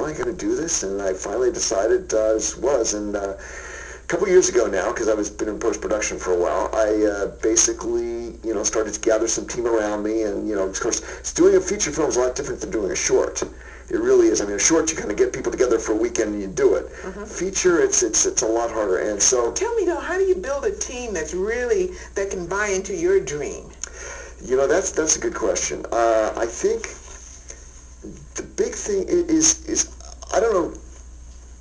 I going to do this? And I finally decided and a couple years ago now, because I was been in post-production for a while, I basically, started to gather some team around me, and, of course, doing a feature film is a lot different than doing a short. It really is. I mean, a short, you kind of get people together for a weekend and you do it. Feature, it's a lot harder. And so, tell me though, how do you build a team that can buy into your dream? That's a good question. I think the big thing is I don't know.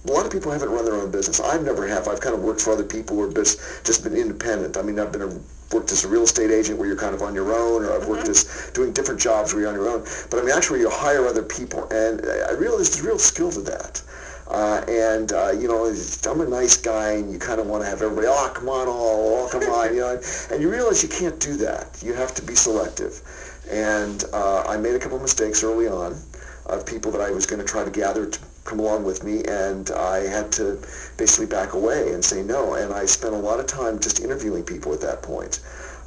A lot of people haven't run their own business. I never have. I've kind of worked for other people or just been independent. I mean, I've worked as a real estate agent where you're kind of on your own, or I've worked as doing different jobs where you're on your own. But I mean, actually, you hire other people, and I realize there's real skill to that. I'm a nice guy, and you kind of want to have everybody, come on, and you realize you can't do that. You have to be selective. And I made a couple mistakes early on of people that I was going to try to gather to come along with me, and I had to basically back away and say no. And I spent a lot of time just interviewing people at that point.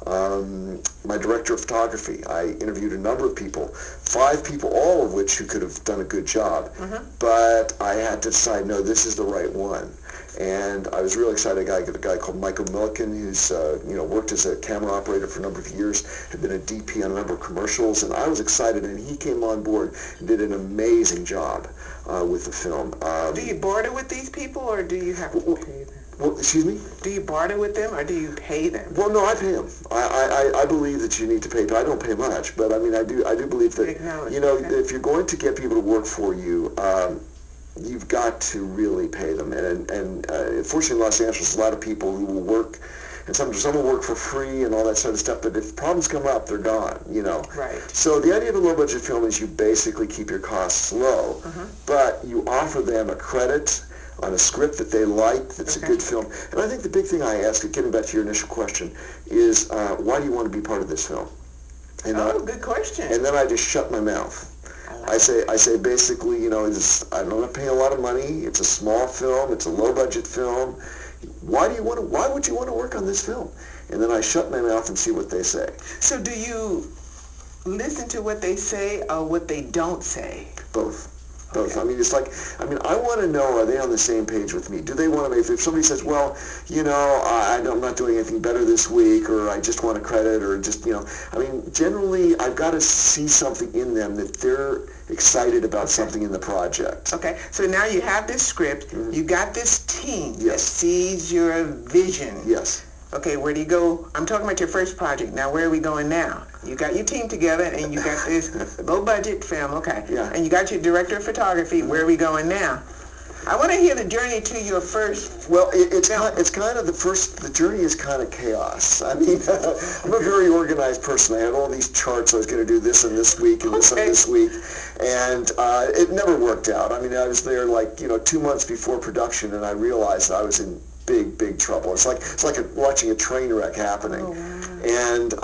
My director of photography, I interviewed a number of people, 5 people, all of which who could have done a good job, but I had to decide, no, this is the right one. And I was really excited. I got a guy called Michael Milliken, who's worked as a camera operator for a number of years, had been a DP on a number of commercials, and I was excited, and he came on board and did an amazing job with the film. Do you barter with these people, or do you have to pay them? Well, excuse me? Do you barter with them, or do you pay them? Well, no, I pay them. I believe that you need to pay. I don't pay much, but I mean, I do believe that, if you're going to get people to work for you, you've got to really pay them. And fortunately in Los Angeles, there's a lot of people who will work, and some will work for free and all that sort of stuff, but if problems come up, they're gone, Right. So the idea of a low-budget film is you basically keep your costs low, but you offer them a credit on a script that they like, that's a good film. And I think the big thing I ask, getting back to your initial question, is why do you want to be part of this film? And, good question. And then I just shut my mouth. I say basically, I'm not paying a lot of money. It's a small film. It's a low-budget film. Why would you want to work on this film? And then I shut my mouth and see what they say. So do you listen to what they say or what they don't say? Both. I mean, I want to know, are they on the same page with me? Do they want to, if somebody says, well, I'm not doing anything better this week, or I just want a credit, or just, I mean, generally, I've got to see something in them that they're excited about something in the project. Okay, so now you have this script, you got this team that sees your vision. Yes. Okay, where do you go? I'm talking about your first project. Now, where are we going now? You got your team together, and you got this low-budget film, okay. Yeah. And you got your director of photography. Where are we going now? I want to hear the journey to your first. Well, it's kind of the journey is kind of chaos. I mean, I'm a very organized person. I had all these charts. I was going to do this and this week and this and this week, and it never worked out. I mean, I was there 2 months before production, and I realized I was in big trouble. It's like watching a train wreck happening. Oh, wow. And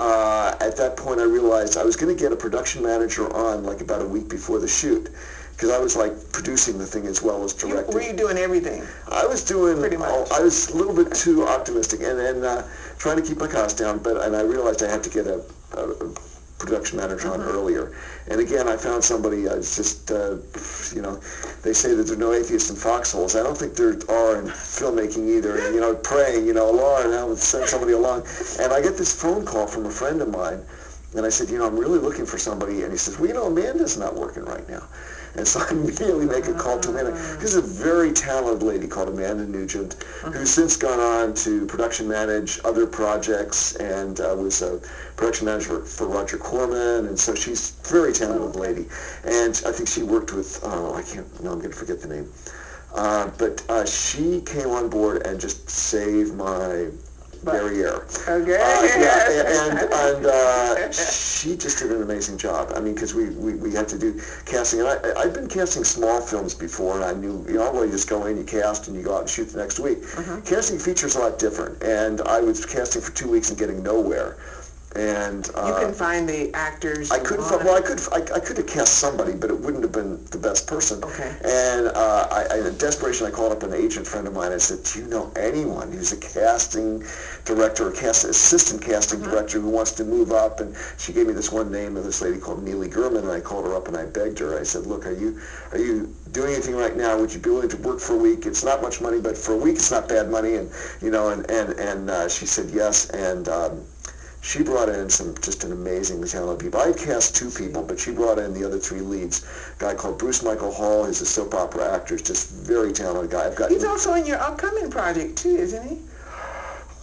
at that point I realized I was going to get a production manager on about a week before the shoot, because I was producing the thing as well as directing. Were you doing everything? I was doing pretty much. I was a little bit too optimistic and trying to keep my costs down, and I realized I had to get a production manager on earlier. And again, I found somebody. I was just, they say that there are no atheists in foxholes. I don't think there are in filmmaking either. And, praying, Lord, I would send somebody along. And I get this phone call from a friend of mine, and I said, I'm really looking for somebody. And he says, well, Amanda's not working right now. And so I immediately make a call to Amanda. This is a very talented lady called Amanda Nugent, who's since gone on to production manage other projects and was a production manager for Roger Corman. And so she's a very talented lady. And I think she worked with, I'm going to forget the name. But she came on board and just saved my derriere. Okay. And she just did an amazing job. I mean, because we had to do casting, and I'd been casting small films before, and I knew, well, you just go in, you cast, and you go out and shoot the next week. Casting features a lot different, and I was casting for 2 weeks and getting nowhere. And you couldn't find the actors. I couldn't find. Well, I could have cast somebody, but it wouldn't have been the best person. Okay. And in desperation, I called up an agent friend of mine. I said, "Do you know anyone who's a casting director or assistant casting director who wants to move up?" And she gave me this one name of this lady called Neely Gurman, and I called her up and I begged her. I said, "Look, are you doing anything right now? Would you be willing to work for a week? It's not much money, but for a week, it's not bad money." And she said yes. And she brought in just an amazingly talented people. I had cast 2 people, but she brought in the other 3 leads. A guy called Bruce Michael Hall, who's a soap opera actor, is just very talented guy. He's also in your upcoming project too, isn't he?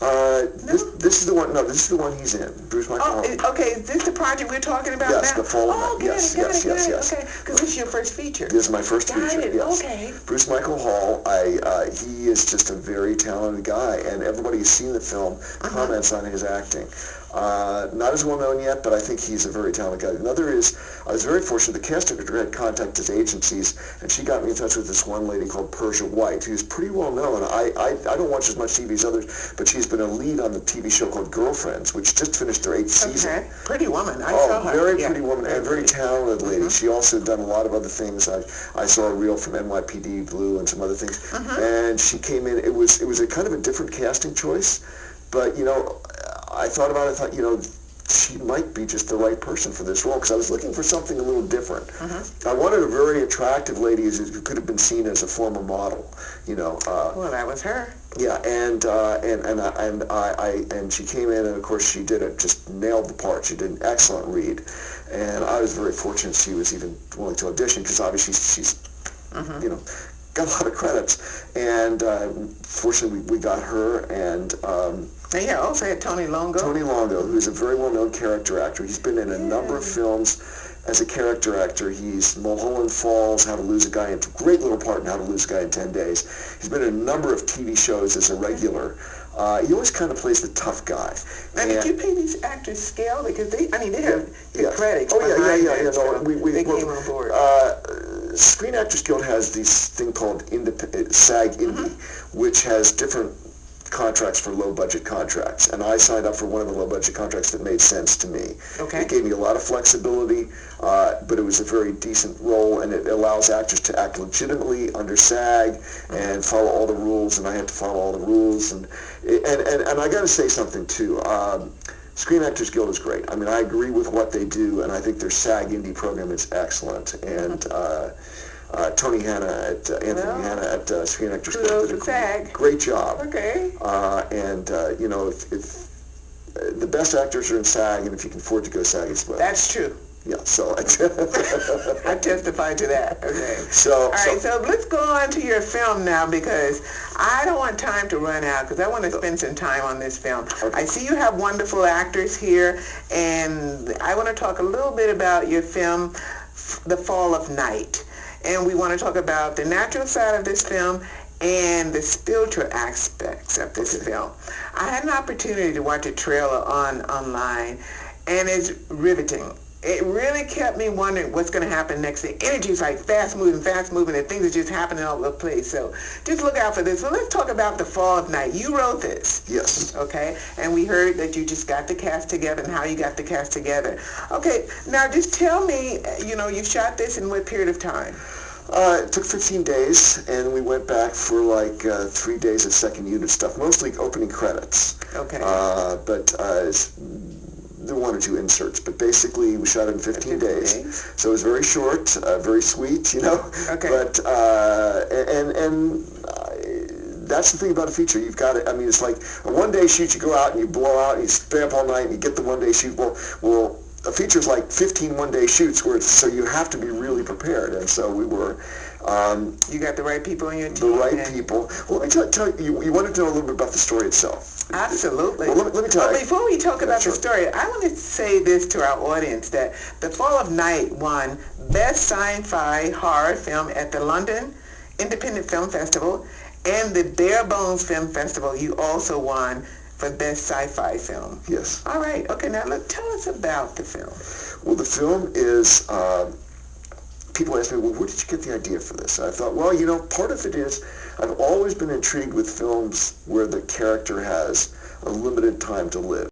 This is the one. No, this is the one he's in. Bruce Michael Hall. Okay. Is this the project we're talking about now? Yes, The Fall of Night. Yes. Okay, because this is your first feature. This is my first feature. Yes. Okay. Bruce Michael Hall. He is just a very talented guy, and everybody who's seen the film comments on his acting. Not as well known yet, but I think he's a very talented guy. Another is, I was very fortunate. The casting director had contacted agencies, and she got me in touch with this one lady called Persia White, who's pretty well known. I don't watch as much TV as others, but she's been a lead on the TV show called Girlfriends, which just finished their 8th season. Okay, pretty woman. I saw her. Very pretty woman and very talented lady. She also done a lot of other things. I saw a reel from NYPD Blue and some other things. And she came in. It was a kind of a different casting choice, but I thought about it. I thought, she might be just the right person for this role, because I was looking for something a little different. I wanted a very attractive lady who could have been seen as a former model. Well, that was her. Yeah, and she came in, and of course she just nailed the part. She did an excellent read, and I was very fortunate she was even willing to audition, because obviously she's got a lot of credits, and fortunately we got her. And and you also had Tony Longo. Tony Longo, who's a very well-known character actor. He's been in a number of films as a character actor. He's Mulholland Falls, How to Lose a Guy in great little part in How to Lose a Guy in 10 Days. He's been in a number of TV shows as a regular. He always kind of plays the tough guy. Now, did you pay these actors scale? Because they have the credits. Oh, yeah. So they came on board. Screen Actors Guild has this thing called SAG Indie, which has different contracts for low-budget contracts, and I signed up for one of the low-budget contracts that made sense to me. Okay. It gave me a lot of flexibility, but it was a very decent role, and it allows actors to act legitimately under SAG and follow all the rules, and I had to follow all the rules. And I got to say something too. Screen Actors Guild is great. I mean, I agree with what they do, and I think their SAG Indie program is excellent. And Anthony Hanna at Screen Actors Guild did a great job. Okay. If the best actors are in SAG, and if you can afford to go SAG, it's well. That's true. Yeah, so I testify to that. Okay. So let's go on to your film now, because I don't want time to run out, because I want to spend some time on this film. Okay. I see you have wonderful actors here, and I want to talk a little bit about your film, The Fall of Night. And we want to talk about the natural side of this film and the spiritual aspects of this film. I had an opportunity to watch a trailer online, and it's riveting. It really kept me wondering what's going to happen next. The energy is like fast moving, and things are just happening all over the place. So just look out for this. So let's talk about The Fall of Night. You wrote this. Yes. Okay. And we heard that you just got the cast together and how you got the cast together. Okay. Now just tell me, you shot this in what period of time? It took 15 days, and we went back for like 3 days of second unit stuff, mostly opening credits. Okay. There were 1 or 2 inserts, but basically we shot it in 15 days. So it was very short, very sweet, Okay. But that's the thing about a feature. You've got it. I mean, it's like a one-day shoot. You go out and you blow out and you stay up all night and you get the one-day shoot. Well, a feature is like 15 one-day shoots, so you have to be really prepared. And so we were. You got the right people on your team. The right people. Well, let me tell you. You wanted to know a little bit about the story itself. Absolutely. Well, let me tell you. But before we talk about the story, I want to say this to our audience, that The Fall of Night won Best Sci-Fi Horror Film at the London Independent Film Festival, and the Bare Bones Film Festival. You also won for Best Sci-Fi Film. Yes. All right. Okay, now tell us about the film. Well, the film is, people ask me, well, where did you get the idea for this? And I thought, well, part of it is I've always been intrigued with films where the character has a limited time to live.